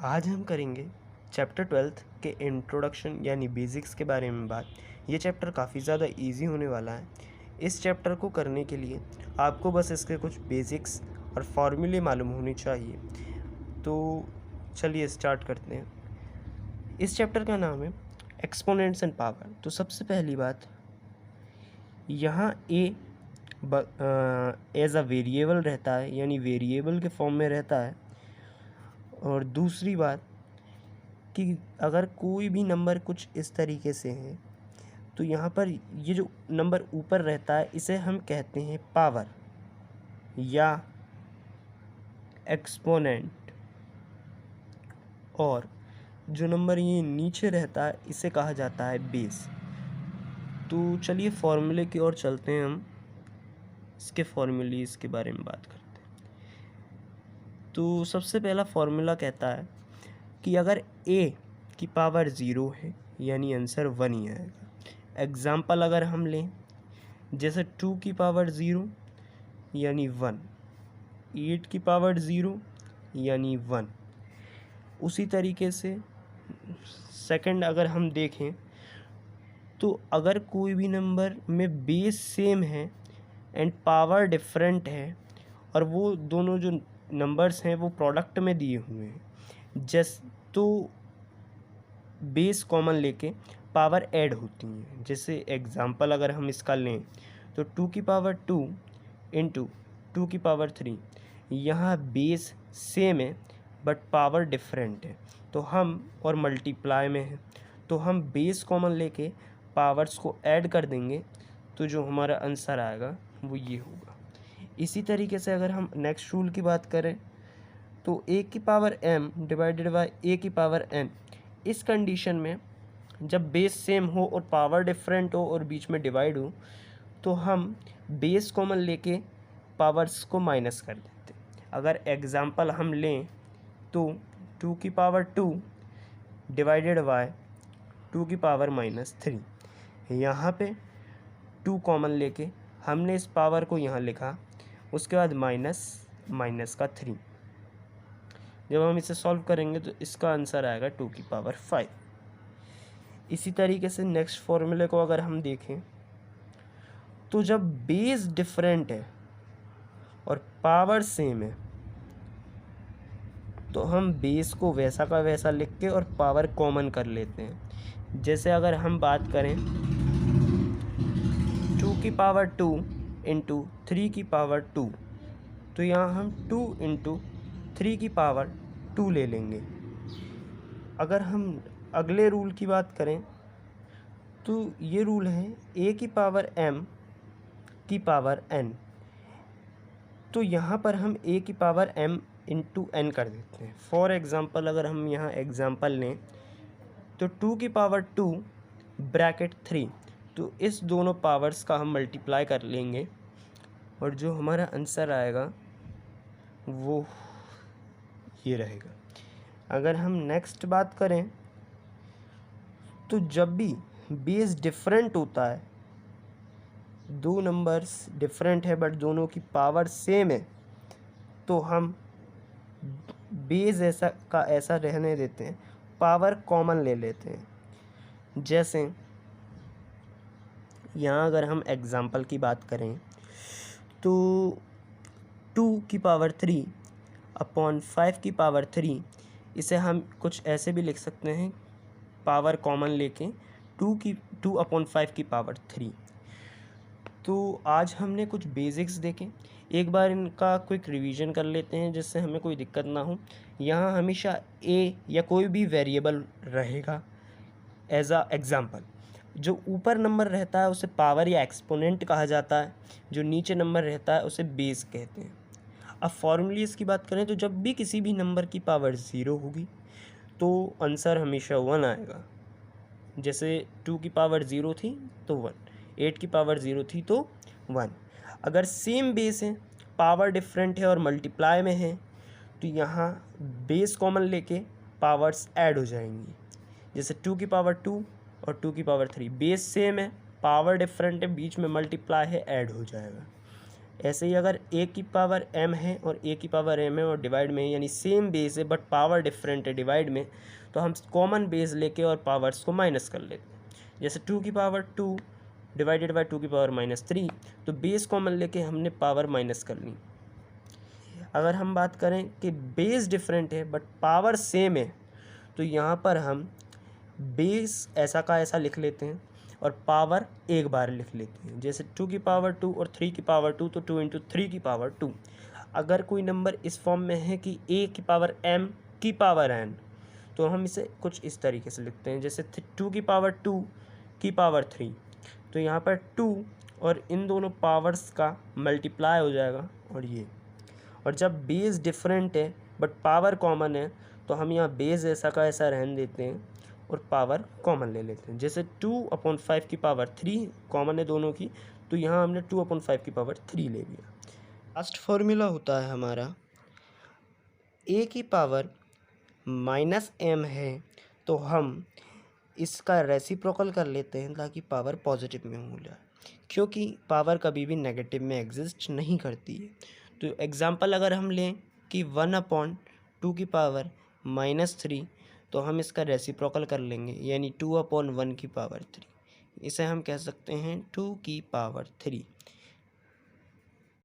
आज हम करेंगे चैप्टर 12th के इंट्रोडक्शन यानी बेसिक्स के बारे में बात। ये चैप्टर काफ़ी ज़्यादा इजी होने वाला है। इस चैप्टर को करने के लिए आपको बस इसके कुछ बेसिक्स और फॉर्मूले मालूम होने चाहिए। तो चलिए स्टार्ट करते हैं। इस चैप्टर का नाम है एक्सपोनेंट्स एंड पावर। तो सबसे पहली बात, यहाँ ए एज अ वेरिएबल रहता है, यानी वेरिएबल के फॉर्म में रहता है। और दूसरी बात कि अगर कोई भी नंबर कुछ इस तरीके से है तो यहाँ पर ये जो नंबर ऊपर रहता है इसे हम कहते हैं पावर या एक्सपोनेंट, और जो नंबर ये नीचे रहता है इसे कहा जाता है बेस। तो चलिए फॉर्मूले की ओर चलते हैं, हम इसके फॉर्मूलेज के बारे में बात करते हैं। तो सबसे पहला फॉर्मूला कहता है कि अगर a की पावर 0 है यानी आंसर 1 ही आएगा। एग्ज़ाम्पल अगर हम लें, जैसे 2 की पावर 0 यानी 1, 8 की पावर 0 यानी 1। उसी तरीके से सेकंड अगर हम देखें तो अगर कोई भी नंबर में बेस सेम है एंड पावर डिफरेंट है और वो दोनों जो नंबर्स हैं वो प्रोडक्ट में दिए हुए हैं, तो बेस कॉमन लेके पावर ऐड होती हैं। जैसे एग्ज़ाम्पल अगर हम इसका लें तो 2 की पावर 2 इंटू 2 की पावर 3, यहाँ बेस सेम है बट पावर डिफरेंट है, तो हम और मल्टीप्लाई में है तो हम बेस कॉमन लेके पावर्स को ऐड कर देंगे, तो जो हमारा आंसर आएगा वो ये होगा। इसी तरीके से अगर हम नेक्स्ट रूल की बात करें तो a की power m divided by a की पावर n, इस कंडीशन में जब बेस सेम हो और पावर डिफरेंट हो और बीच में डिवाइड हो तो हम बेस कॉमन लेके पावर्स को माइनस कर देते। अगर एग्ज़ाम्पल हम लें तो 2 की पावर 2 डिवाइडेड बाय 2 की पावर -3, यहाँ पे 2 कॉमन लेके हमने इस पावर को यहाँ लिखा, उसके बाद माइनस का 3। जब हम इसे सॉल्व करेंगे तो इसका आंसर आएगा 2 की पावर 5। इसी तरीके से नेक्स्ट फॉर्मूले को अगर हम देखें तो जब बेस डिफरेंट है और पावर सेम है तो हम बेस को वैसा का वैसा लिख के और पावर कॉमन कर लेते हैं। जैसे अगर हम बात करें 2 की पावर 2 इंटू 3 की पावर 2, तो यहाँ हम 2 इंटू 3 की पावर 2 ले लेंगे। अगर हम अगले रूल की बात करें तो ये रूल है a की पावर m की पावर n, तो यहाँ पर हम a की पावर m इंटू n कर देते हैं। फॉर एग्ज़ाम्पल अगर हम यहाँ एग्ज़ाम्पल लें तो 2 की पावर 2 ब्रैकेट 3, तो इस दोनों पावर्स का हम मल्टीप्लाई कर लेंगे और जो हमारा आंसर आएगा वो ये रहेगा। अगर हम नेक्स्ट बात करें तो जब भी बेस डिफरेंट होता है, दो नंबर्स डिफरेंट है बट दोनों की पावर सेम है, तो हम बेस ऐसा का ऐसा रहने देते हैं, पावर कॉमन ले लेते हैं। जैसे यहाँ अगर हम एग्ज़ाम्पल की बात करें तो 2 की पावर 3 अपॉन 5 की पावर 3, इसे हम कुछ ऐसे भी लिख सकते हैं, पावर कॉमन लेके 2 अपॉन 5 की पावर 3। तो आज हमने कुछ बेसिक्स देखे, एक बार इनका क्विक रिवीजन कर लेते हैं जिससे हमें कोई दिक्कत ना हो। यहाँ हमेशा a या कोई भी वेरिएबल रहेगा एज अ एग्ज़ाम्पल। जो ऊपर नंबर रहता है उसे पावर या एक्सपोनेंट कहा जाता है, जो नीचे नंबर रहता है उसे बेस कहते हैं। अब फॉर्मूलेस की बात करें तो जब भी किसी भी नंबर की पावर 0 होगी तो आंसर हमेशा 1 आएगा। जैसे 2 की पावर 0 थी तो 1, 8 की पावर 0 थी तो 1। अगर सेम बेस है, पावर डिफरेंट है और मल्टीप्लाई में है, तो यहाँ बेस कॉमन लेके पावर्स ऐड हो जाएंगी। जैसे 2 की पावर 2 और 2 की पावर 3, बेस सेम है, पावर डिफरेंट है, बीच में मल्टीप्लाई है, ऐड हो जाएगा। ऐसे ही अगर a की पावर m है और a की पावर m है और डिवाइड में है, यानी सेम बेस है बट पावर डिफरेंट है डिवाइड में, तो हम कॉमन बेस लेके और पावर्स को माइनस कर लेते हैं। जैसे 2 की पावर 2 डिवाइडेड बाई 2 की पावर -3, तो बेस कॉमन लेके हमने पावर माइनस कर ली। अगर हम बात करें कि बेस डिफरेंट है बट पावर सेम है, तो यहाँ पर हम बेस ऐसा का ऐसा लिख लेते हैं और पावर एक बार लिख लेते हैं। जैसे 2 की पावर 2 और 3 की पावर 2, तो 2 इंटू 3 की पावर 2। अगर कोई नंबर इस फॉर्म में है कि a की पावर m की पावर n, तो हम इसे कुछ इस तरीके से लिखते हैं। जैसे 2 की पावर 2 की पावर 3, तो यहाँ पर 2 और इन दोनों पावर्स का मल्टीप्लाई हो जाएगा और जब बेस डिफरेंट है बट पावर कॉमन है, तो हम यहाँ बेस ऐसा का ऐसा रहने देते हैं और पावर कॉमन ले लेते हैं। जैसे 2/5 की पावर 3 कॉमन है दोनों की, तो यहाँ हमने 2/5 की पावर 3 ले लिया। लास्ट फॉर्मूला होता है हमारा a की पावर -m है, तो हम इसका रेसिप्रोकल कर लेते हैं ताकि पावर पॉजिटिव में हो जाए, क्योंकि पावर कभी भी नेगेटिव में एग्जिस्ट नहीं करती है। तो एग्जांपल अगर हम लें कि 1/2 की पावर -3, तो हम इसका रेसिप्रोकल कर लेंगे, यानी 2/1 की पावर 3। इसे हम कह सकते हैं 2 की पावर 3।